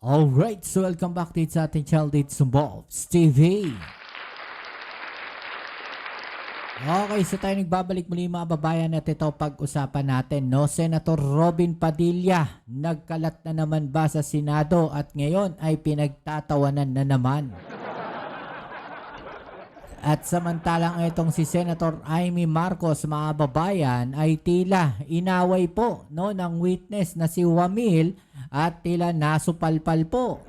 Alright, so welcome back dito sa ating Child It's Bobs TV. Okay, so tayo nagbabalik muli mga babayan at ito pag-usapan natin, no? Senator Robin Padilla, nagkalat na naman ba sa Senado at ngayon ay pinagtatawanan na naman? At samantalang itong si Senator Amy Marcos, mga babayan, ay tila inaway po, no, ng witness na si Wamil at tila nasupalpal po.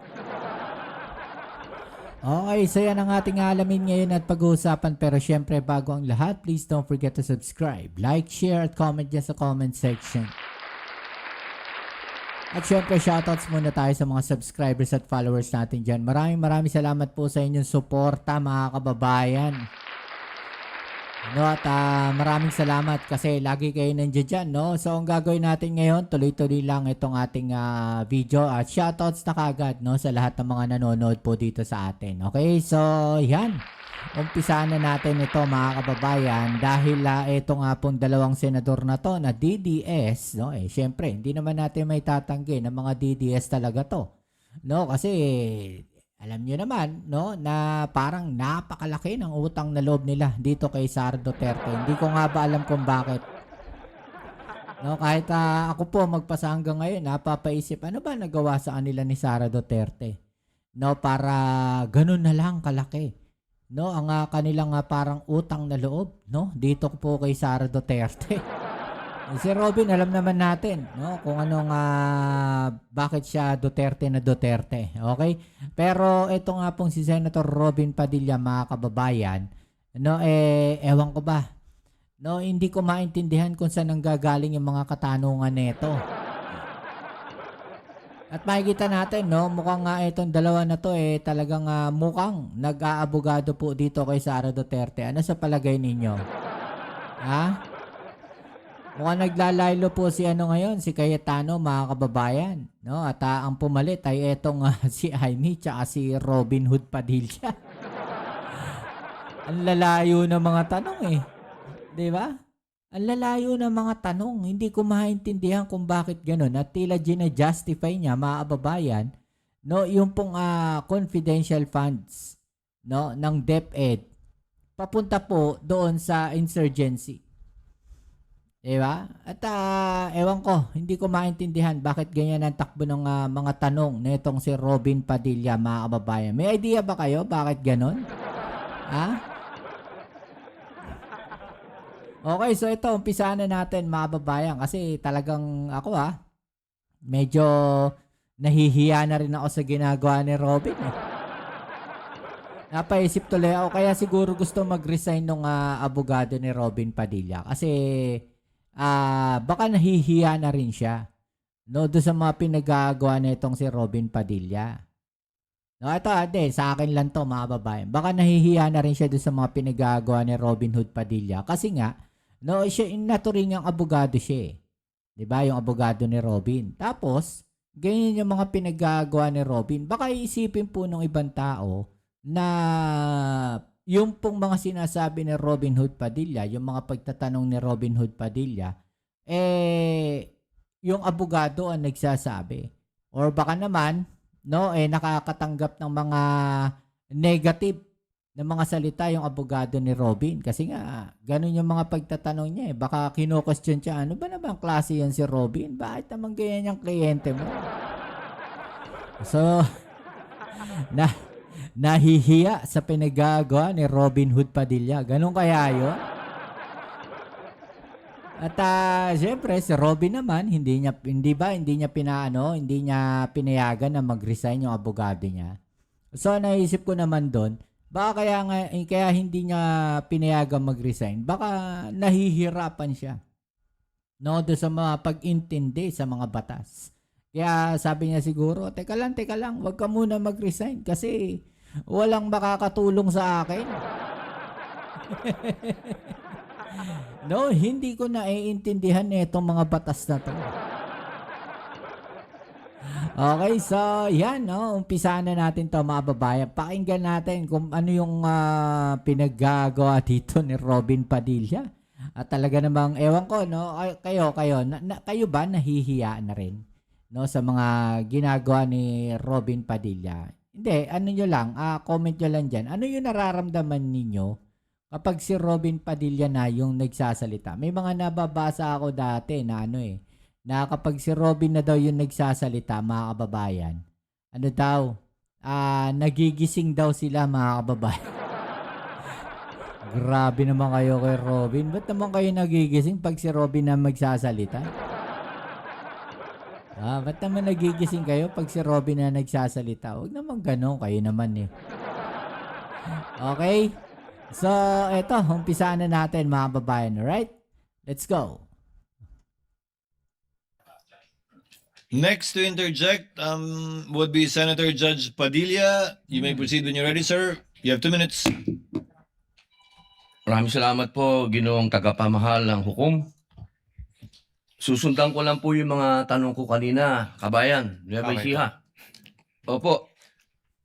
Okay, so yan ang ating alamin ngayon at pag-uusapan. Pero syempre, bago ang lahat, please don't forget to subscribe, like, share, at comment dyan sa comment section. At syempre, shoutouts muna tayo sa mga subscribers at followers natin dyan. Maraming salamat po sa inyong suporta, mga kababayan. No, at maraming salamat kasi lagi kayo nandiyan dyan, no? So, ang gagawin natin ngayon, tuloy-tuloy lang itong ating video at shoutouts na kagad, no? Sa lahat ng mga nanonood po dito sa atin. Okay, so, yan. Umpisa na natin ito, mga kababayan, dahil ito nga pong dalawang senador na to na DDS, no? Syempre, hindi naman natin may tatanggi na mga DDS talaga to, no? Kasi alam niyo naman, no, na parang napakalaki ng utang na loob nila dito kay Sara Duterte. Hindi ko nga ba alam kung bakit. No, kahit ako po magpasa hanggang ngayon, napapaisip, ano ba nagawa sa kanila ni Sara Duterte? No, para ganun na lang kalaki. No, ang kanilang parang utang na loob, no, dito po kay Sara Duterte. Si Robin, alam naman natin, no, kung anong bakit siya Duterte na Duterte. Okay? Pero ito nga pong si Senator Robin Padilla, mga kababayan, no, ewan ko ba, no, hindi ko maintindihan kung saan nanggagaling yung mga katanungan nito. At makikita natin, no, mukhang nga itong dalawa na to talagang mukhang nag-aabogado po dito kay Sara Duterte. Ano sa palagay ninyo? Ha? Mukhang naglalaylo po si ano ngayon, si Cayetano, mga kababayan, no? At ang pumalit ay etong si Amy tsaka si Robin Hood Padilla. Ang lalayo ng mga tanong 'di ba? Ang lalayo ng mga tanong, hindi ko maintindihan kung bakit gano'n. At tila gina-justify niya, mga kababayan, no, yung pong confidential funds, no, ng DepEd papunta po doon sa insurgency. Diba? At ewan ko, hindi ko maintindihan bakit ganyan ang takbo ng mga tanong na itong si Robin Padilla, mga kababayan. May idea ba kayo bakit ganon? Ha? Okay, so ito, umpisa na natin, mga kababayan, kasi talagang ako medyo nahihiya na rin ako sa ginagawa ni Robin. Napaisip tuloy ako, kaya siguro gusto mag-resign ng abogado ni Robin Padilla kasi baka nahihiya na rin siya, no, doon sa mga pinagagawa na itong si Robin Padilla. No, ito sa akin lang to, mga babae. Baka nahihiya na rin siya doon sa mga pinagagawa ni Robin Hood Padilla kasi nga, no, siya naturingang abogado siya. 'Di ba? Yung abogado ni Robin. Tapos, ganyan yung mga pinagagawa ni Robin. Baka iisipin po ng ibang tao na yung pong mga sinasabi ni Robin Hood Padilla, yung mga pagtatanong ni Robin Hood Padilla, yung abogado ang nagsasabi. Or baka naman, no, nakakatanggap ng mga negative na mga salita yung abogado ni Robin. Kasi nga, ganun yung mga pagtatanong niya. Baka kino-question siya, ano ba naman klase yan si Robin? Bakit naman ganyan yung kliyente mo? So, nahihiya sa pinagagawa ni Robin Hood Padilla. Ganun kaya yun? At syempre si Robin naman hindi niya pinayagan na mag-resign yung abogado niya. So naisip ko naman doon, baka kaya hindi niya pinayagan mag-resign. Baka nahihirapan siya, no, do sa mga pag-intindi sa mga batas. Kaya sabi niya siguro, teka lang, wag ka muna mag-resign kasi walang makakatulong sa akin. No, hindi ko naiintindihan itong mga batas na to. Okay, so yan, no, umpisa na natin to, mga babayan. Pakinggan natin kung ano yung pinaggagawa dito ni Robin Padilla. At talaga namang, ewan ko, no, kayo ba nahihiya na rin? no, sa mga ginagawa ni Robin Padilla. Hindi, ano nyo lang, comment nyo lang dyan. Ano yung nararamdaman ninyo kapag si Robin Padilla na yung nagsasalita? May mga nababasa ako dati na na kapag si Robin na daw yung nagsasalita, mga kababayan, ano daw, nagigising daw sila, mga kababayan. Grabe naman kayo kay Robin. Ba't naman kayo nagigising pag si Robin na magsasalita? Ba't naman nagigising kayo pag si Robin na nagsasalita? Huwag naman ganun, kayo naman eh. Okay? So, eto, umpisaan na natin mga babayan, alright? Let's go. Next to interject would be Senator Judge Padilla. You may proceed when you're ready, sir. You have 2 minutes. Maraming salamat po, Ginoong tagapamahal ng hukom. Susundan ko lang po yung mga tanong ko kanina, kabayan, Nueva Okay. Ecija. Opo.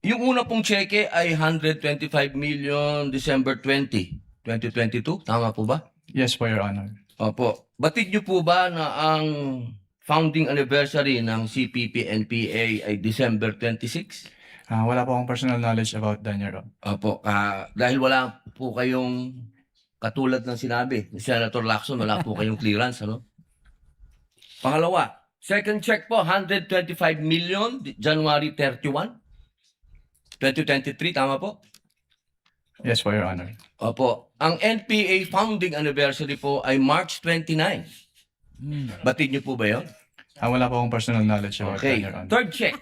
Yung una pong cheque ay 125 million December 20, 2022. Tama po ba? Yes po, Your Honor. Opo. Batid niyo po ba na ang founding anniversary ng CPP-NPA ay December 26? Wala po akong personal knowledge about that, Your Honor. Opo. Dahil wala po kayong katulad ng sinabi ni Senator Lacson, wala po kayong clearance, ano? Pangalawa, second check po, 125 million, January 31, 2023, tama po? Yes po, Your Honor. Opo. Ang NPA founding anniversary po ay March 29. Batid niyo po ba yun? Wala po akong personal knowledge about Okay. that, Your Honor. Third check,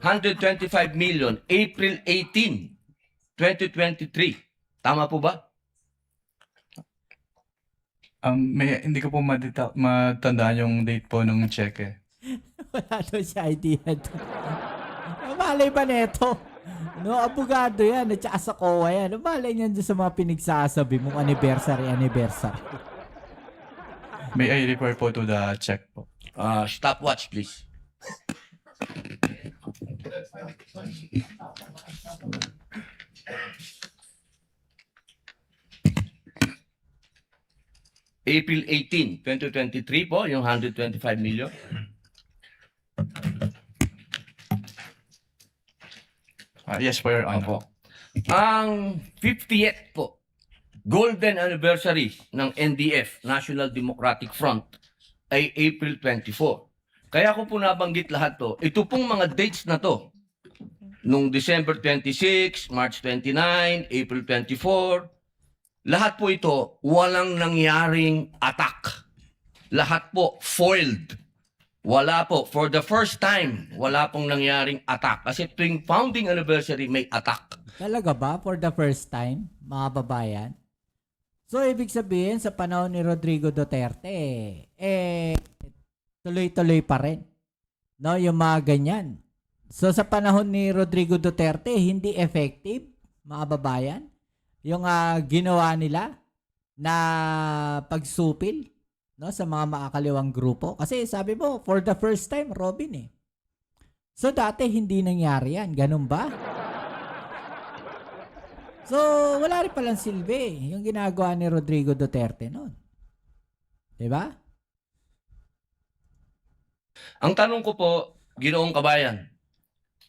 125 million, April 18, 2023. Tama po ba? Hindi ko po matandaan yung date po ng check eh. Wala daw siya idea. Malay ba neto? No, abogado yan. At saka sa COA yan. Malay niyan dyan sa mga pinagsasabi mong anniversary. May I refer po to the check po. Stopwatch, please. April 18, 2023 po, yung 125 million. Yes po, Your Honor. Opo. Ang 50th po, golden anniversary ng NDF, National Democratic Front, ay April 24. Kaya ko po nabanggit lahat to. Ito pong mga dates na to, nung December 26, March 29, April 24, lahat po ito, walang nangyaring attack. Lahat po foiled. Wala po. For the first time, wala pong nangyaring attack. Kasi tuwing founding anniversary, may attack. Talaga ba? For the first time, mga babayan? So, ibig sabihin, sa panahon ni Rodrigo Duterte, tuloy-tuloy pa rin. No, yung mga ganyan. So, sa panahon ni Rodrigo Duterte, hindi effective, mga babayan, yung ginawa nila na pagsupil, no, sa mga makakaliwang grupo. Kasi sabi mo, for the first time, Robin eh. So, dati hindi nangyari yan. Ganun ba? So, wala rin palang silbi yung ginagawa ni Rodrigo Duterte noon. Diba? Ang tanong ko po, Ginoong Kabayan,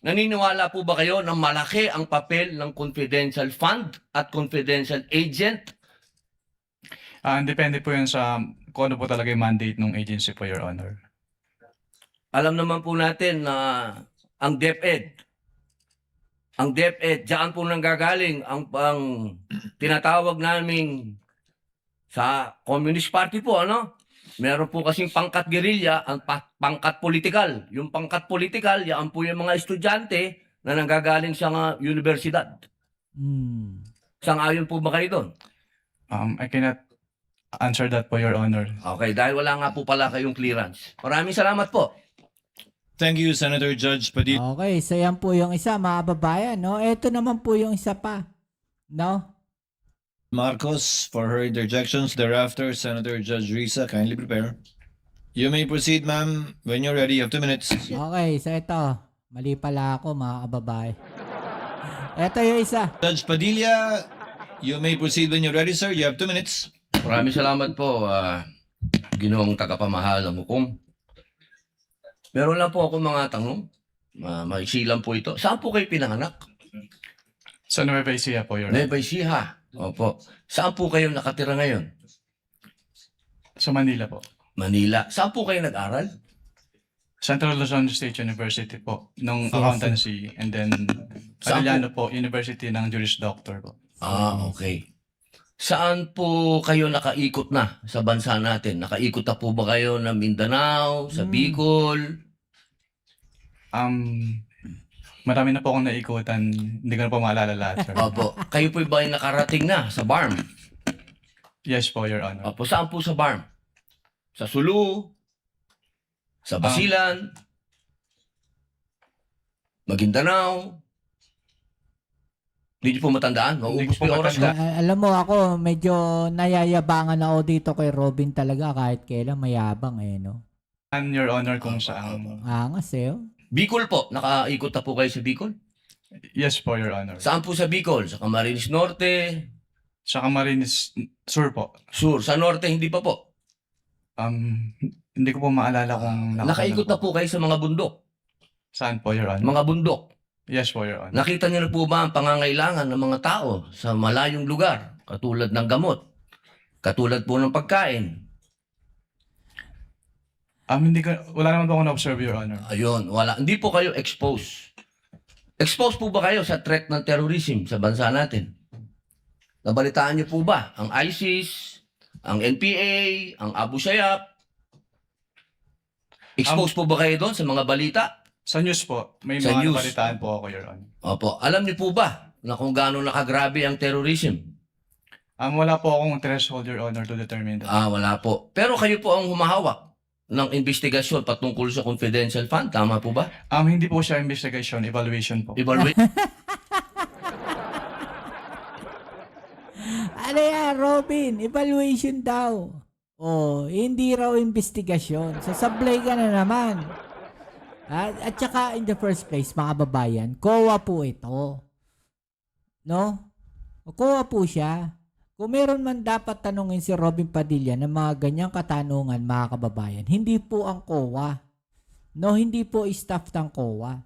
naniniwala po ba kayo na malaki ang papel ng confidential fund at confidential agent? Depende po yun sa kung ano po talaga yung mandate ng agency po, Your Honor. Alam naman po natin na ang DepEd, diyan po nanggagaling ang tinatawag naming sa Communist Party po, ano? Meron po kasing pangkat gerilya, ang pangkat politikal. Yung pangkat politikal, yan po yung mga estudyante na nanggagaling sa mga universidad. Sang-ayon po ba kayo doon? I cannot answer that po, Your Honor. Okay, dahil wala nga po pala kayong clearance. Maraming salamat po. Thank you, Senator Judge Padilla. Okay, so yan po yung isa, mga babayan, no? Ito naman po yung isa pa, no? Marcos for her interjections. Thereafter, Senator Judge Risa, kindly prepare. You may proceed, ma'am. When you're ready, you have 2 minutes. Okay, so ito, mali pala ako, mga kababayan. Ito yung isa. Judge Padilla, you may proceed when you're ready, sir. You have 2 minutes. Maraming salamat po, Ginoong tagapamahal ng hukom. Meron lang po ako mga tanong. Maiksi lang po ito. Saan po kayo pinanganak? Sa Nueva Ecija po, Your Honor. Nueva Ecija. Opo. Saan po kayo nakatira ngayon? Sa Manila po. Manila. Saan po kayo nag-aral? Central Luzon State University po, nung Yes, accountancy. And then, Saan Arellano po, University ng Juris Doctor po. Okay. Saan po kayo nakaikot na sa bansa natin? Nakaikot na po ba kayo ng Mindanao, sa Bicol? Marami na po akong naikutan. Hindi ko na po maalala lahat, sir. Opo. Kayo po ba ay nakarating na sa BARM? Yes po, Your Honor. Opo. Saan po sa BARM? Sa Sulu? Sa Basilan? Maguindanao? Hindi niyo po matandaan? Hindi Maubos ko po po yung oras ka. Alam mo ako, medyo nayayabangan ako dito kay Robin talaga kahit kailan mayabang no. And Your Honor, kung saan. Angas oh. Bicol po. Nakaikot na po kayo sa Bicol? Yes po, Your Honor. Saan po sa Bicol? Sa Camarines Norte? Sa Camarines Sur po. Sur? Sa Norte, hindi pa po. Hindi ko po maalala kung Nakaikot na po kayo sa mga bundok. Saan po, Your Honor? Mga bundok. Yes po, Your Honor. Nakita niyo na po ba ang pangangailangan ng mga tao sa malayong lugar? Katulad ng gamot. Katulad po ng pagkain. Wala naman po ako na-observe, Your Honor. Ayun, wala. Hindi po kayo exposed. Exposed po ba kayo sa threat ng terrorism sa bansa natin? Nabalitaan niyo po ba ang ISIS, ang NPA, ang Abu Sayyaf? Exposed po ba kayo doon sa mga balita? Sa news po, may Sa mga news. nabalitaan po ako, Your Honor. Opo. Alam niyo po ba na kung gaano nakagrabe ang terrorism? Wala po akong threshold, Your Honor, to determine that. Wala po. Pero kayo po ang humahawak ng investigasyon patungkol sa confidential fund. Tama po ba? Hindi po siya investigation, evaluation po. Evaluate. Ano yan, Robin? Evaluation daw. Oh, hindi raw investigasyon. Sasablay ka na naman. At saka in the first place, mga babayan, COA po ito. No? COA po siya. Kung meron man dapat tanungin si Robin Padilla ng mga ganyang katanungan, mga kababayan, hindi po ang COA. No, hindi po staff ng COA.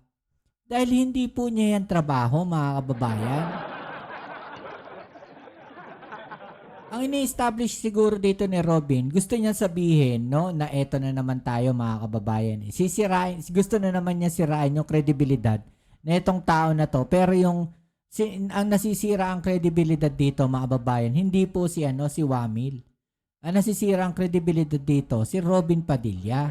Dahil hindi po niya yan trabaho, mga kababayan. Ang ini-establish siguro dito ni Robin, gusto niya sabihin, no, na eto na naman tayo, mga kababayan. Sisirain, gusto na naman niya sirain yung kredibilidad na itong tao na to. Pero ang nasisira ang kredibilidad dito, mga kababayan, hindi po si Wamil. Ang nasisira ang kredibilidad dito, si Robin Padilla.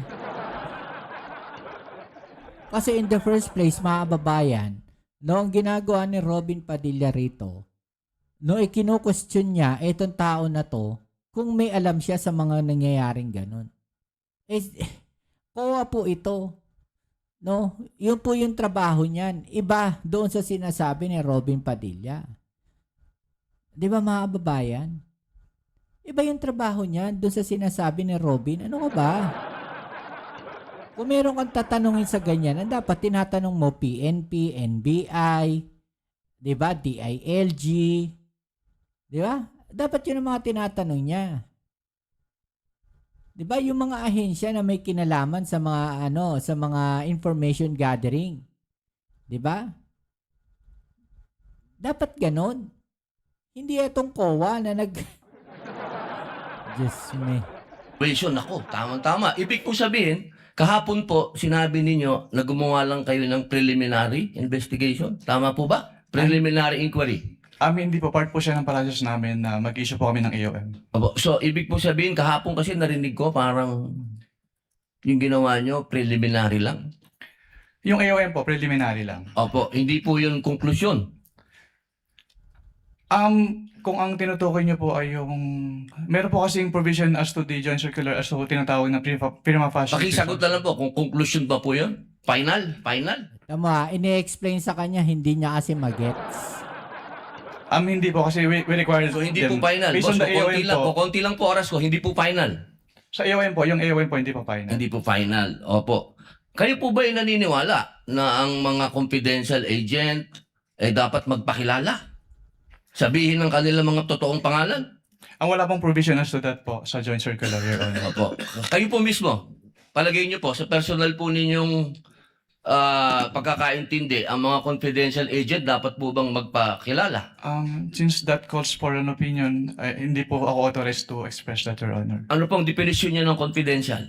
Kasi in the first place, mga kababayan, no, ang ginagawa ni Robin Padilla rito, no, kino-question niya itong tao na to kung may alam siya sa mga nangyayaring ganun. COA po ito. No, yun po yung trabaho niyan. Iba doon sa sinasabi ni Robin Padilla. Di ba, mga kababayan? Iba yung trabaho niyan doon sa sinasabi ni Robin. Ano ka ba? Kung meron kang tatanungin sa ganyan, ang dapat tinatanong mo PNP, NBI, di ba, DILG, di ba? Dapat yun ang mga tinatanong niya. Di ba, yung mga ahensya na may kinalaman sa mga sa mga information gathering. Di ba? Dapat ganon. Hindi itong COA na Diyos me. Evaluation ako. Tama-tama. Ibig po sabihin, kahapon po, sinabi ninyo na gumawa lang kayo ng preliminary investigation. Tama po ba? Preliminary inquiry. Hindi po, part po siya ng process namin na mag-issue po kami ng AOM. Opo. So, ibig po sabihin, kahapon kasi narinig ko parang yung ginawa nyo, preliminary lang. Yung AOM po, preliminary lang. Opo. Hindi po yun konklusyon. Kung ang tinutukoy niyo po ay yung... Meron po kasing provision as to the joint circular as to tinatawag na prima facie. Pakisagot na lang po kung conclusion ba po yun? Final? Tama, ini-explain sa kanya, hindi niya kasi magets. Hindi po kasi we require... So, hindi po final. Based Boss, on the konti AOM lang po. po. Konti lang po oras ko. Hindi po final. Sa AOM po, yung AOM po hindi po final. Hindi po final. Opo. Kayo po ba ay naniniwala na ang mga confidential agent ay dapat magpakilala? Sabihin ng kanilang mga totoong pangalan? Ang wala pong provision as to that po sa joint circular, Your Honor. Opo. Kayo po mismo, palagay niyo po, sa personal po ninyong pagkakaintindi, ang mga confidential agent dapat po bang magpakilala? Since that calls for an opinion, hindi po ako authorized to express that, Your Honor. Ano pong definisyon niya ng confidential?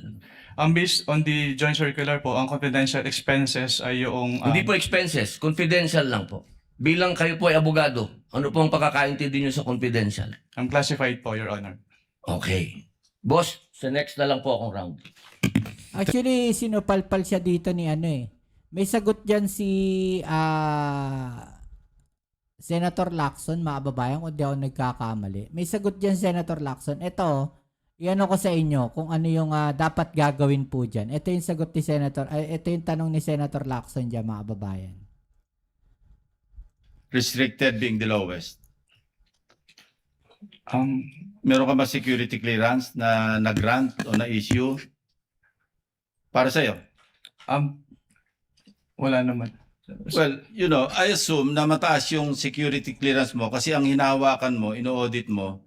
Based on the joint circular po, ang confidential expenses ay yung... Hindi po expenses, confidential lang po. Bilang kayo po ay abogado, ano pong pagkakaintindi niyo sa confidential? classified po, Your Honor. Okay. Boss, sa next na lang po akong round. Actually, sinupalpal siya dito ni ano eh. May sagot dyan si Senator Lacson, mga kababayan, kung di ako nagkakamali. May sagot dyan, Senator Lacson. Ito, iano ko sa inyo kung ano yung dapat gagawin po dyan. Ito yung sagot ni Senator, ito yung tanong ni Senator Lacson dyan, mga kababayan. Restricted being the lowest. Meron ka ba security clearance na nag-grant o na-issue para sa'yo? Wala naman. Well, you know, I assume na mataas yung security clearance mo kasi ang hinahawakan mo, ino-audit mo,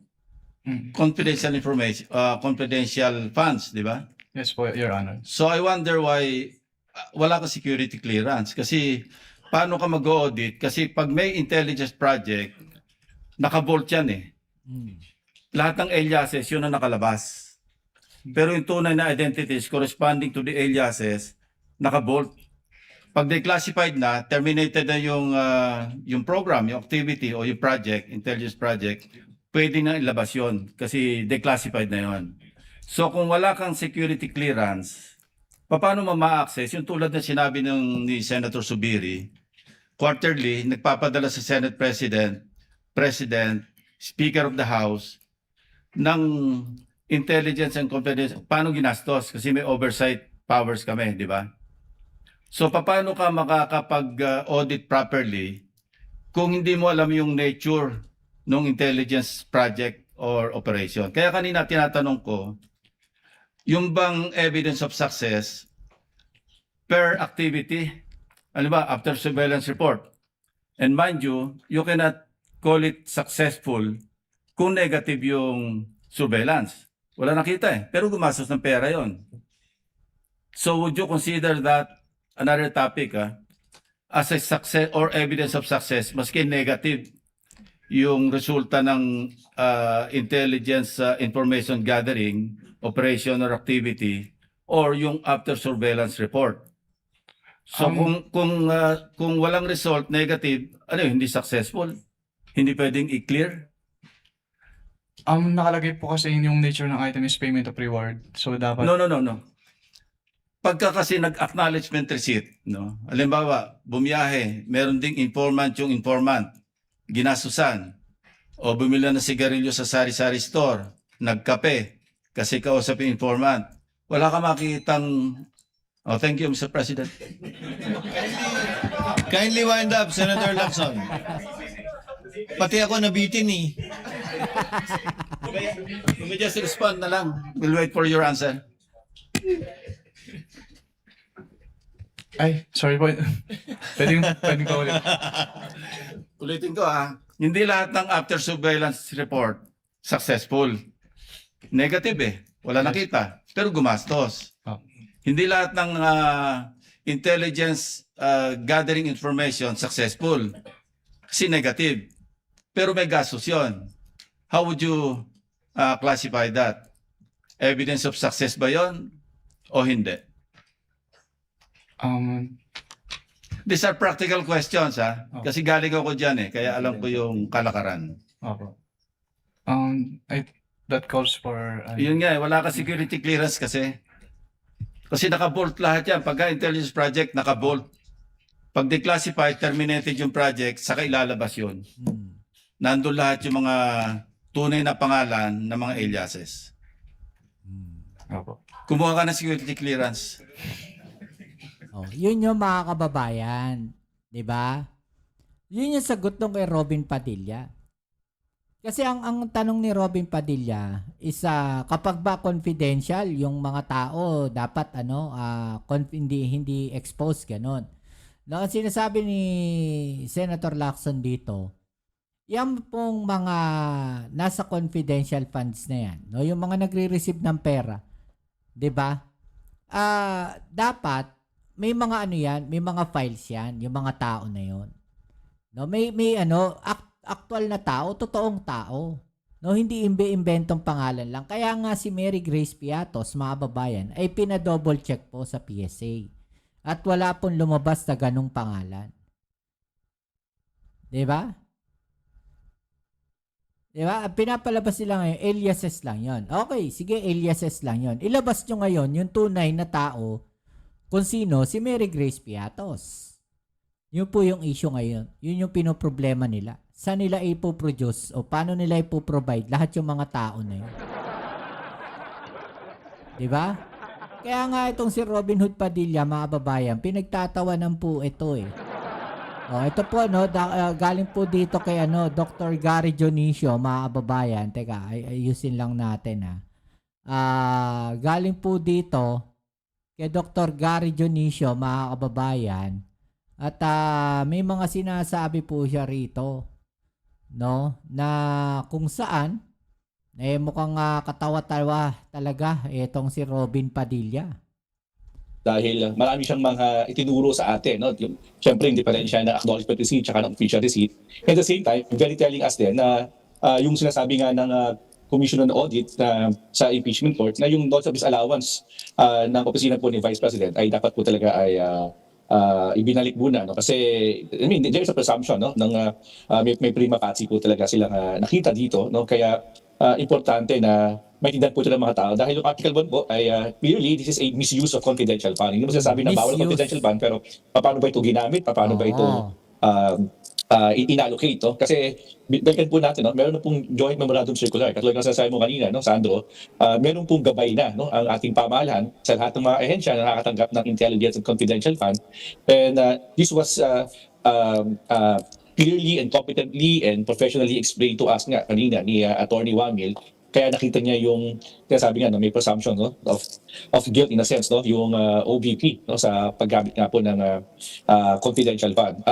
confidential information, confidential funds, di ba? Yes po, Your Honor. So I wonder why wala ka security clearance kasi paano ka mag-audit? Kasi pag may intelligence project, naka-vault yan eh. Lahat ng aliases, yun ang nakalabas. Pero yung tunay na identities corresponding to the aliases, naka-vault. Pag declassified na, terminated na yung program, yung activity o yung project, intelligence project, pwede na ilabas yun kasi declassified na yun. So kung wala kang security clearance, paano mo ma-access? Yung tulad na sinabi ni Senator Subiri, quarterly, nagpapadala sa Senate President, Speaker of the House, ng intelligence and confidence. Paano ginastos? Kasi may oversight powers kami, di ba? So paano ka makakapag-audit properly kung hindi mo alam yung nature ng intelligence project or operation? Kaya kanina tinatanong ko, yung bang evidence of success per activity, ano ba, after surveillance report. And mind you, you cannot call it successful kung negative yung surveillance. Wala nakita eh, pero gumastos ng pera yon. So would you consider that another topic as a success or evidence of success, maski negative yung resulta ng intelligence information gathering, operation or activity, or yung after surveillance report? So kung walang result, negative, ano yun, hindi successful? Hindi pwedeng i-clear? Nakalagay po kasi yung nature ng item is payment of reward. So dapat... No. Pagka kasi nag-acknowledgement receipt, no? Halimbawa, bumiyahe, meron ding informant yung informant, ginasusan, o bumili ng sigarilyo sa sari-sari store, nagkape, kasi kausap yung informant. Wala ka makitang... Oh, thank you, Mr. President. Kindly wind up, Senator Lacson. Pati ako nabitin eh. You may just respond na lang. We'll wait for your answer. Ay, sorry po. Pwedeng pa ulit. Ulitin ko hindi lahat ng after surveillance report successful. Negative eh. Wala nakita. Pero gumastos. Oh. Hindi lahat ng intelligence gathering information successful. Kasi negative. Pero may gastos yun. How would you classify that? Evidence of success ba yun? O hindi? These are practical questions Oh. Kasi galing ako dyan kaya alam ko yung kalakaran. Opo. That calls for... Yun nga wala ka security clearance kasi. Kasi naka-bolt lahat yan. Pagka intelligence project, naka-bolt. Pag declassified, terminated yung project, saka ilalabas yun. Nandun lahat yung mga tunay na pangalan ng mga aliases. Opo. Kumuha ka ng security clearance. Oh, yun yung mga kababayan, 'di ba? Yun yung sagot nung kay Robin Padilla. Kasi ang tanong ni Robin Padilla is kapag ba confidential yung mga tao dapat hindi exposed ganon. No, ang sinasabi ni Senator Lacson dito, yan pong mga nasa confidential funds na yan, no, yung mga nagre-receive ng pera, 'di ba? dapat may mga ano yan, may mga files yan, yung mga tao na yon. No, may ano, actual na tao, totoong tao. No, hindi imbentong pangalan lang. Kaya nga si Mary Grace Piatos, mga babayan, ay pina-double check po sa PSA. At wala pong lumabas na ganung pangalan. 'Di ba? 'Di ba? Ang pinapalabas nila ngayon, aliases lang 'yon. Okay, sige, aliases lang 'yon. Ilabas nyo ngayon yung tunay na tao kung sino, si Mary Grace Piatos. Yun po yung issue ngayon. Yun yung pinoproblema nila. Saan nila ipoproduce o paano nila ipoprovide lahat yung mga tao na yun. 'Di ba? Kaya nga itong si Robin Hood Padilla, mga babayan, pinagtatawanan po ito eh. Oh, ito po no, galing po dito kay Dr. Gary Dionisio, mga kababayan. Teka, ayusin lang natin galing po dito kay Dr. Gary Dionisio, mga kababayan. At may mga sinasabi po siya rito, no, na kung saan mukhang katawa-tawa talaga itong si Robin Padilla. Dahil marami siyang mga itinuro sa atin. No? Siyempre, hindi pa rin siya na acknowledgement receipt tsaka ng official receipt. At the same time, very telling us din na yung sinasabi nga ng Commission on Audit sa impeachment court na yung non-service allowance ng opisina po ni Vice President ay dapat po talaga ay ibinalik muna. No? Kasi, I mean, there is a presumption no? ng may prima facie po talaga silang nakita dito. No? Kaya importante na maintindihan po ito ng mga tao dahil yung Article 1 po ay clearly this is a misuse of confidential fund. Hindi mo sinasabi na bawal ang confidential fund pero paano ba ito ginamit? Paano ba ito inallocate? No? Kasi balikan po natin, no? Meron na pong joint memorandum circular. Katulad ng sasabi mo kanina, no, Sandro, meron pong gabay na no, ang ating pamahalaan sa lahat ng mga ehensya na nakakatanggap ng intelligence and confidential fund. And this was clearly and competently and professionally explained to us nga kanina ni Attorney Wamil. Kaya nakita niya yung sabi nga no, may presumption no, of guilt in a sense no, yung OVP no, sa paggamit nga po ng confidential fund.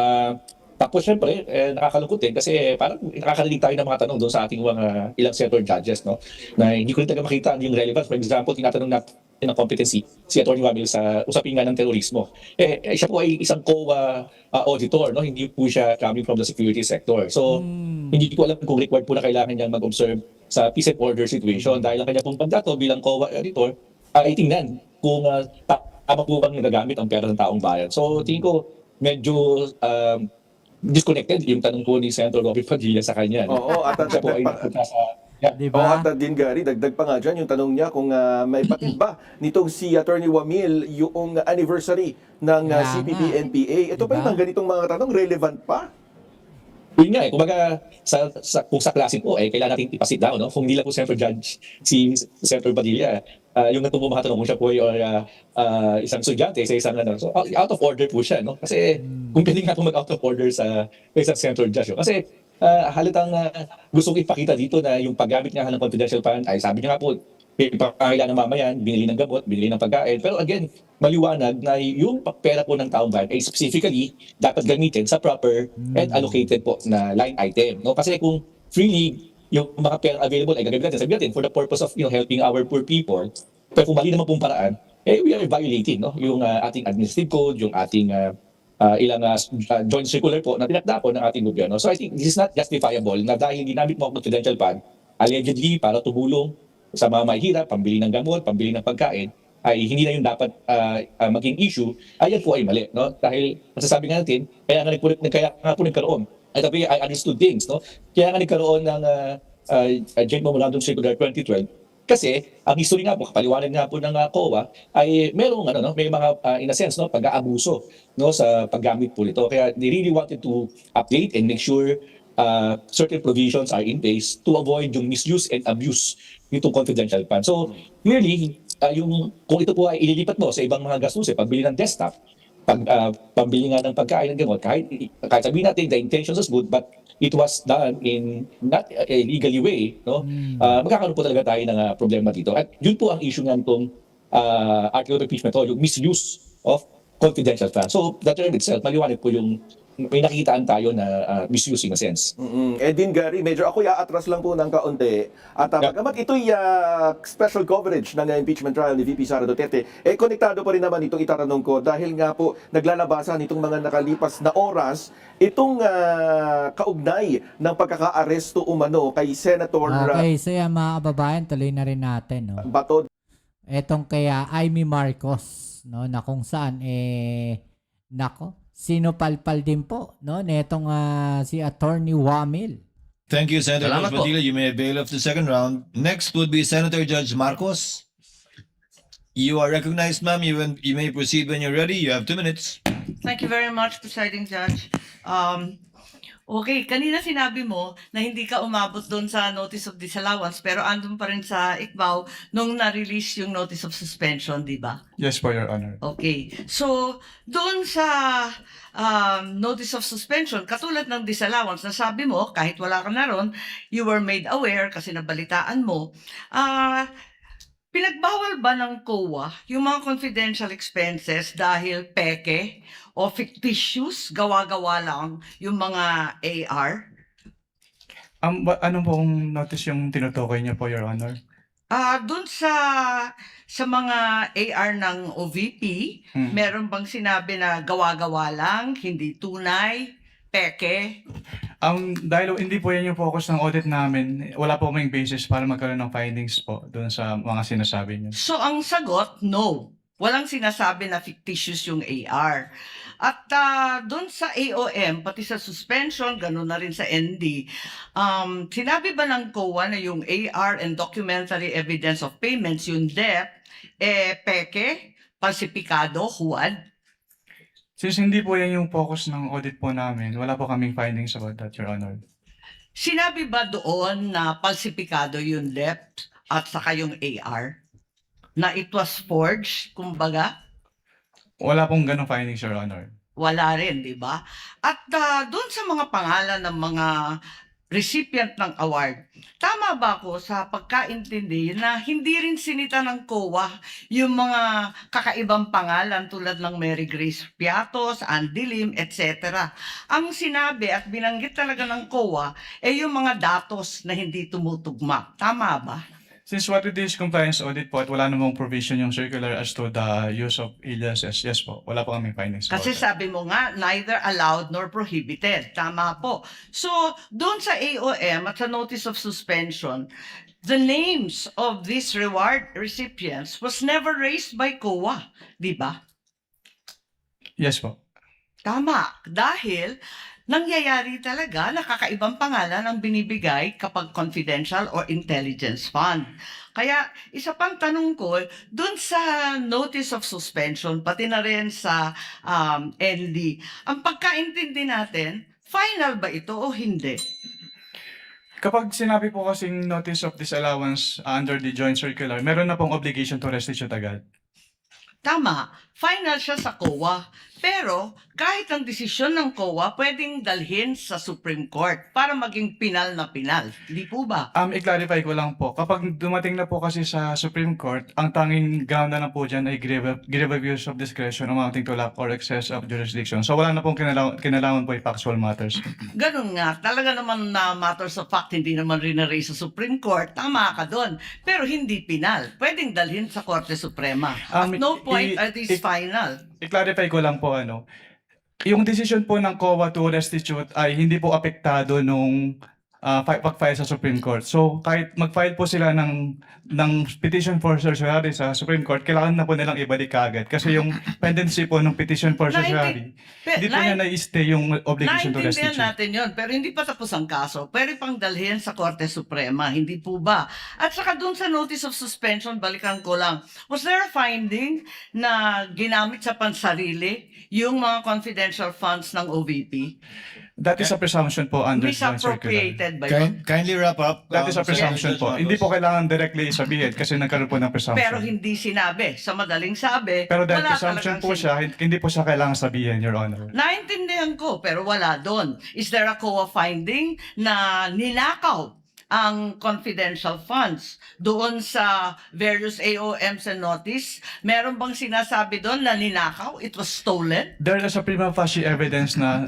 Tapos syempre nakakalungkot din kasi parang nakakarinig tayo ng mga tanong doon sa ating mga ilang senator judges no, na hindi ko rin talaga makita yung relevance. For example, tinatanong natin ng competency si Atty. Wamil sa usapin nga ng terorismo. Siya po ay isang COA auditor, no? Hindi po siya coming from the security sector. So, hindi ko alam kung required po na kailangan niyang mag-observe sa peace and order situation dahil ang kanya pong mandato bilang COA auditor ay tingnan kung tama po bang nagagamit ang pera ng taong bayan. So, tingin ko medyo disconnected yung tanong po ni Senator Robin Padilla sa kanya. Oo, at Siya po ay napunta sa Diba? at din Gary, dagdag pa nga dyan yung tanong niya kung may patid ba nitong si Attorney Wamil yung anniversary ng CPP-NPA. Ito pa Diba? yung ganitong mga tanong, relevant pa? Yun nga kumbaga kung sa klase po kailangan natin ipasit down no? Kung hindi lang po Senator Judge si Senator Padilla yung natong mga tanong kung siya po ay isang estudyante sa isang so out of order po siya no? Kasi kung pwede nga po mag out of order sa isang Senator Judge kasi halatang gustong ipakita dito na yung paggamit niya ng confidential fund ay sabi niya nga po may pangailangan ng mamayan, binili ng gamot, binili ng pagkain. Pero again, maliwanag na yung pera po ng taong bayan ay specifically dapat gamitin sa proper and allocated po na line item. No? Kasi kung freely yung mga pera available ay gagamitin natin, sabihin natin for the purpose of helping our poor people, pero kung mali naman pong paraan, we are violating no? Yung ating administrative code, yung ating ilang joint circular po na tinakda po ng ating gobyerno. So I think this is not justifiable na dahil ginamit mo ang confidential fund, allegedly para tumulong sa mga mahihirap, pambili ng gamot, pambili ng pagkain, ay hindi na yung dapat maging issue, ayan po ay mali. No? Dahil masasabi nga natin, kaya nga po nagkaroon. At sabi, I understood things. No? Kaya nga nagkaroon ng Joint Memorandum Circular 2012 kasi ang history nga po, kapaliwanag nga po ng COA ay merong may mga in a sense pag-aabuso sa paggamit po nito. Kaya they really wanted to update and make sure certain provisions are in place to avoid yung misuse and abuse nitong confidential fund. So clearly, kung ito po ay ililipat mo sa ibang mga gastos, pagbili ng desktop, pambili nga ng pagkain ng gamot, kahit sabihin natin the intentions was good, but it was done in not a legally way, no? Magkakaroon po talaga tayo ng problema dito. At yun po ang issue nga nitong article of impeachment, yung misuse of confidential funds. So the term itself, maliwanag po yung may nakikitaan tayo na misuse in a sense. Eh din Gary, medyo ako aatras lang po ng kaunti. At bagamat ito'y special coverage ng impeachment trial ni VP Sara Duterte, konektado pa rin naman itong itatanong ko dahil nga po naglalabasan itong mga nakalipas na oras itong kaugnay ng pagkaka-aresto umano kay Senator Okay, so yan mga kababayan, tuloy na rin natin. No? Bato. Etong kaya Amy Marcos, no, na kung saan, nako, sinupalpal din po, no, netong si Attorney Wamil. Thank you, Senator Salamat Judge po. Padilla. You may avail of the second round. Next would be Senator Judge Marcos. You are recognized, ma'am. You may proceed when you're ready. You have 2 minutes. Thank you very much, Presiding Judge. Okay, kanina sinabi mo na hindi ka umabot doon sa notice of disallowance pero andun pa rin sa ICBAO nung na-release yung notice of suspension, di ba? Yes po, Your Honor. Okay. So, doon sa notice of suspension, katulad ng disallowance, nasabi mo, kahit wala ka na ron, you were made aware kasi nabalitaan mo, pinagbawal ba ng COA yung mga confidential expenses dahil peke o fictitious, gawa-gawa lang yung mga AR? Ano pong notice yung tinutukoy niyo po, Your Honor? Doon sa mga AR ng OVP, meron bang sinabi na gawa-gawa lang, hindi tunay, peke? Dahil hindi po yan yung focus ng audit namin, wala po kaming basis para magkaroon ng findings po doon sa mga sinasabi niyo. So ang sagot, no. Walang sinasabi na fictitious yung AR. At doon sa AOM, pati sa suspension, gano'n na rin sa ND, sinabi ba ng COA na yung AR and documentary evidence of payments, yung DEP, peke, falsipikado, huwad? Since hindi po yan yung focus ng audit po namin, wala po kaming findings about that, Your Honor. Sinabi ba doon na falsipikado yung DEP at saka yung AR? Na it was forged, kumbaga? Wala pong ganong findings, Your Honor. Wala rin, di ba? At doon sa mga pangalan ng mga recipient ng award, tama ba ako sa pagkaintindi na hindi rin sinita ng COA yung mga kakaibang pangalan tulad ng Mary Grace Piatos, Andy Lim, etc. Ang sinabi at binanggit talaga ng COA ay yung mga datos na hindi tumutugma. Tama ba? Since what it is compliance audit po at wala namang provision yung circular as to the use of aliases, yes po, wala po kaming findings about Kasi that. sabi mo nga, neither allowed nor prohibited. Tama po. So, doon sa AOM at sa notice of suspension, the names of these reward recipients was never raised by COA. Di ba? Yes po. Tama. Dahil nangyayari talaga na kakaibang pangalan ang binibigay kapag confidential or intelligence fund. Kaya isa pang tanong ko, dun sa notice of suspension, pati na rin sa ND, ang pagkaintindi natin, final ba ito o hindi? Kapag sinabi po kasing notice of disallowance under the joint circular, meron na pong obligation to restitute agad. Tama, final siya sa COA. Pero kahit ang desisyon ng COA, pwedeng dalhin sa Supreme Court para maging pinal na pinal. Di po ba? I-clarify ko lang po, kapag dumating na po kasi sa Supreme Court, ang tanging ground na lang po dyan ay grave abuse of discretion amounting to lack or excess of jurisdiction. So wala na pong kinalaman po yung factual matters. Ganun nga, talaga naman na matters of fact, hindi naman rin na-raise sa Supreme Court, tama ka doon. Pero hindi pinal. Pwedeng dalhin sa Korte Suprema. At no point are these final. I-clarify ko lang po yung decision po ng COA to restitute ay hindi po apektado nung pag-file sa Supreme Court. So kahit mag-file po sila ng petition for certiorari sa Supreme Court, kailangan na po nilang ibalik kaagad. Kasi yung pendency po ng petition for certiorari, hindi po niya na-stay yung obligation to Naintindihan restitute. natin yon, pero hindi pa tapos ang kaso. Pwede pang dalhin sa Korte Suprema, hindi po ba? At saka dun sa notice of suspension, balikan ko lang, was there a finding na ginamit sa pansarili yung mga confidential funds ng OVP? That is a presumption po under joint circular. Misappropriated ba yun? Kindly wrap up. That is a Senator presumption Judge po. Marcos. Hindi po kailangan directly sabihin kasi nagkaroon po ng presumption. Pero hindi sinabi. Sa madaling sabi, Pero dahil wala presumption talagang po siya, hindi po siya kailangan sabihin, Your Honor. Naintindihan ko, pero wala doon. Is there a COA finding na ninakaw ang confidential funds doon sa various AOMs and notice? Meron bang sinasabi doon na ninakaw? It was stolen? There is a prima facie evidence na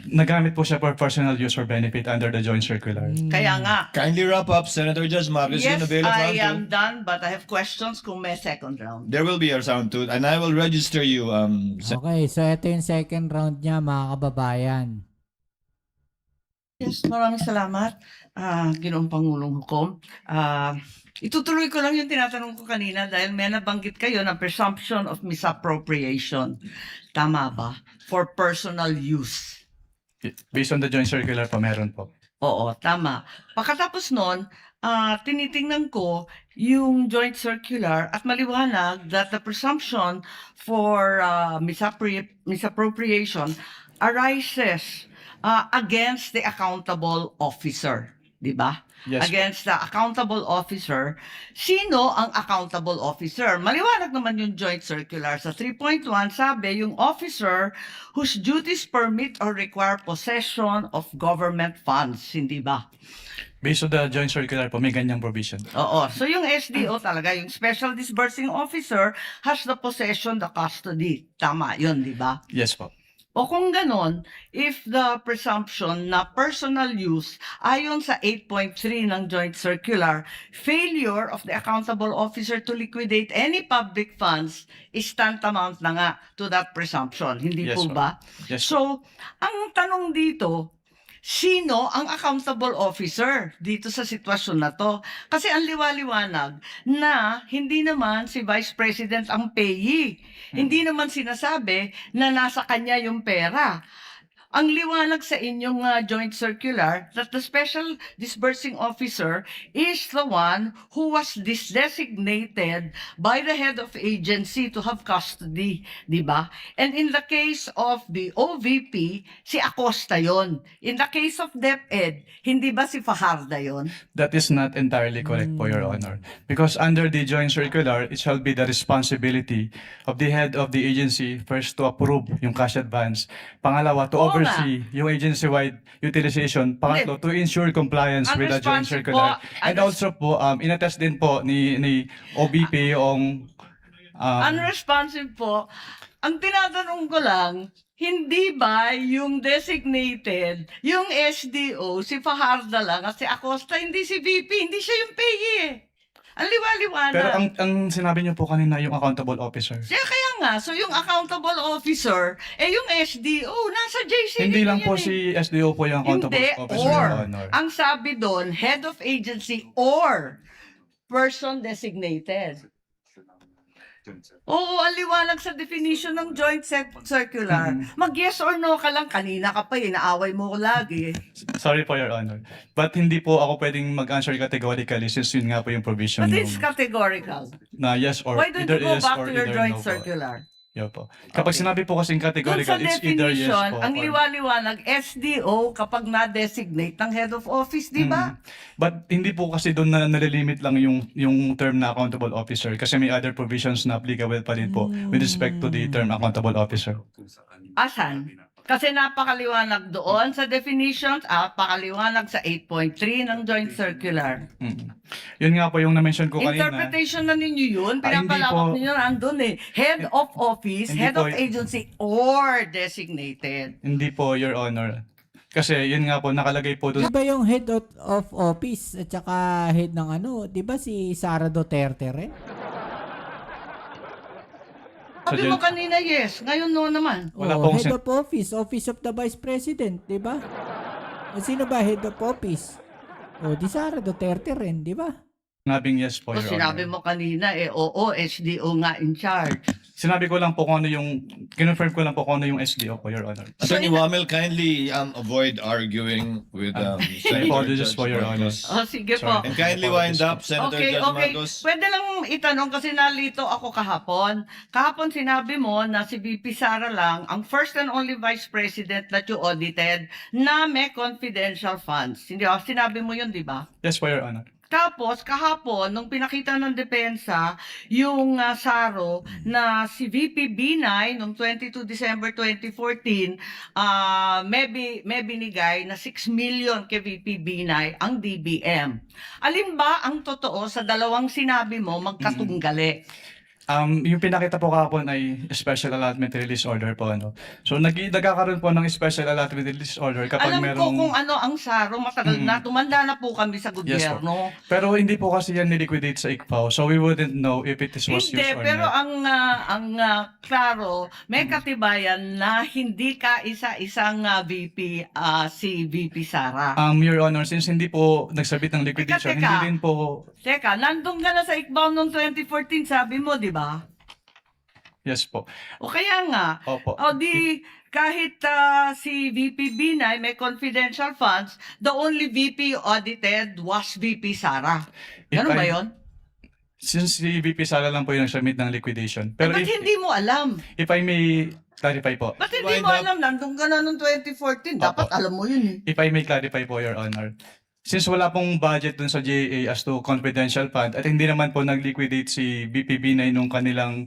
nagamit po siya for personal use or benefit under the joint circular. Kaya nga. Kindly wrap up, Senator Judge Marcos. Yes, Yun, avail of I round am two. done, but I have questions kung may second round. There will be a round 2, and I will register you. Okay, so ito yung second round niya, mga kababayan. Yes, maraming salamat, Ginoong Pangulong Hukom. Itutuloy ko lang yung tinatanong ko kanina dahil may nabanggit kayo na presumption of misappropriation. Tama ba? For personal use. Based on the joint circular po, meron po. Oo, tama. Pagkatapos nun, tinitingnan ko yung joint circular at maliwanag that the presumption for misappropriation arises against the accountable officer. Di ba? Yes. Against the accountable officer. Sino ang accountable officer? Maliwanag naman yung joint circular. Sa 3.1, sabi, yung officer whose duties permit or require possession of government funds. Hindi ba? Based on the joint circular po, may ganyang provision. Oo. So yung SDO talaga, yung Special Disbursing Officer has the possession, the custody. Tama yun, di ba? Yes po. O kung ganon, if the presumption na personal use ayon sa 8.3 ng Joint Circular, failure of the accountable officer to liquidate any public funds is tantamount na nga to that presumption. Hindi Yes, po ma'am. ba? Yes. So, ang tanong dito, sino ang accountable officer dito sa sitwasyon na to? Kasi ang liwaliwanag na hindi naman si Vice President ang payee. Hindi naman sinasabi na nasa kanya yung pera. Ang liwanag sa inyong joint circular that the Special Disbursing Officer is the one who was designated by the head of agency to have custody, di ba? And in the case of the OVP, si Acosta yon. In the case of DepEd, hindi ba si Fajarda yon? That is not entirely correct po, Your Honor. Because under the joint circular, it shall be the responsibility of the head of the agency first to approve yung cash advance. Pangalawa, to Oo nga. oversee yung agency-wide utilization. Pangatlo, to ensure compliance with the joint Unresponsive circular. po. And also po, inattest din po ni OBP yung Unresponsive po. Ang tinatanong ko lang, hindi ba yung designated, yung SDO, si Fajarda lang at si Acosta, hindi si VP, hindi siya yung payee eh. Ang liwaliwanag. pero ang sinabi niyo po kanina yung accountable officer. Kaya nga, so yung accountable officer, yung SDO, nasa JCD Hindi lang yan po eh. si SDO po yung accountable Hindi, officer, or, Your Honor. ang sabi doon, head of agency or person designated. Oo, ang liwanag sa definition ng joint circular. Mag-yes or no ka lang. Kanina ka pa, inaaway mo ko lagi. Sorry po, Your Honor. But hindi po ako pwedeng mag-answer categorically since yun nga po yung provision But yung, it's categorical. na yes or Why don't either you go yes back or to your either joint no po. circular? Yeah po. Kapag Okay. sinabi po kasing Doon categorical, sa it's either yes definition, po ang or... liwaliwanag, SDO kapag na-designate ng head of office, di ba? But hindi po kasi doon na nalilimit lang yung term na accountable officer kasi may other provisions na applicable pa rin po with respect to the term accountable officer. Asan? Kasi napakaliwanag doon sa definitions, napakaliwanag sa 8.3 ng joint circular. Yun nga po yung na-mention ko kanina. Interpretation na ninyo yun, Hindi pinapalawak po. ninyo na andun eh. Head of office, Hindi head po. of agency, or designated. Hindi po, Your Honor. Kasi yun nga po, nakalagay po Di doon. ba yung head of office at saka head ng di ba si Sara Duterte rin? Sabi mo kanina yes, ngayon no naman. Wala Oo, pong head of office, office of the vice president, di ba? Sino ba head of office? Di Sara Duterte rin, di ba? Sinabing yes po, O Your sinabi Honor. mo kanina oo, SDO nga in charge. Sinabi ko lang po kung ano yung, kinonfirm ko lang po kung ano yung SDO po, Your Honor. Attorney Wamel, kindly avoid arguing with I Senator apologize Judge for Your Honor. Marcos. O sige po. Sorry. And kindly wind up, Senator Okay, Judge okay. Marcos. Pwede lang itanong kasi nalito ako kahapon. Kahapon sinabi mo na si VP Sara lang ang first and only vice president that you audited na may confidential funds. Hindi, sinabi mo yun, di ba? Yes po, Your Honor. Tapos, kahapon, nung pinakita ng depensa, yung SARO na si VP Binay, noong 22 December 2014, may binigay na 6 million kay VP Binay ang DBM. Alin ba ang totoo sa dalawang sinabi mo magkatunggali? Yung pinakita po kahapon ay special allotment release order po, ano. So nagkakaroon po ng special allotment release order kapag Alam ko merong... kung ano ang SARO, matagal na, tumanda na po kami sa gobyerno. Pero hindi po kasi yan niliquidate sa ICPAO, so we wouldn't know if it was Hindi, used or pero not. klaro, may katibayan na hindi ka isa-isang VP, si VP Sara. Your Honor, since hindi po nagsabit ng liquidation, Teka. hindi din po... Teka, nandun ka na sa ICBAO noong 2014, sabi mo, di ba? Yes po. O kaya nga, Opo. o di kahit si VP Binay may confidential funds, the only VP audited was VP Sara. Ganun ba yun? Since si VP Sara lang po yung nagsubmit ng liquidation. Pero Ba't hindi mo alam? if I may clarify po, Ba't hindi mo alam? Nandun ka na noong 2014. Dapat Opo. alam mo yun eh. if I may clarify po, Your Honor. Since wala pong budget dun sa GAA as to confidential fund at hindi naman po nag-liquidate si VP Binay nung kanilang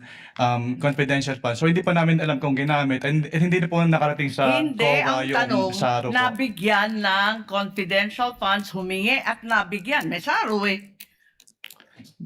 confidential fund. So hindi pa namin alam kung ginamit and hindi na po nakarating sa Hindi, COA ang yung tanong, SARO po. nabigyan ng confidential funds, humingi at nabigyan. May SARO eh.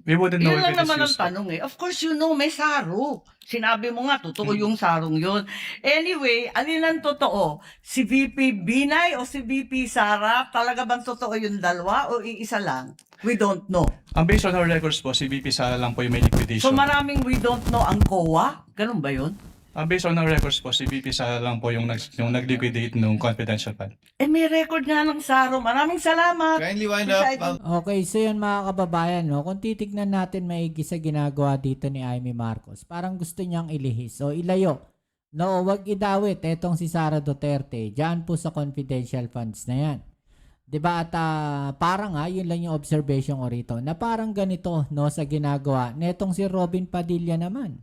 We wouldn't know Yun if lang it is naman ang used po. tanong eh. Of course, you know, may SARO. Sinabi mo nga, totoo yung sarong yun. Anyway, alin ang totoo? Si VP Binay o si VP Sara? Talaga bang totoo yung dalawa o iisa lang? We don't know. Based on our records po, si VP Sara lang po yung may liquidation. So maraming we don't know ang COA? Ganun ba yun? Based on our records po, si VP Sara lang po yung nag-liquidate nung confidential fund. Eh may record nga ng SARO. Maraming salamat. Kindly wind up. Okay, so yun mga kababayan, no? Kung titignan natin maigi sa ginagawa dito ni Amy Marcos, parang gusto niyang ilihis o ilayo. No, wag idawit etong si Sara Duterte diyan po sa confidential funds na yan. 'Di ba? At parang yun lang yung observation ko rito na parang ganito no sa ginagawa netong si Robin Padilla naman.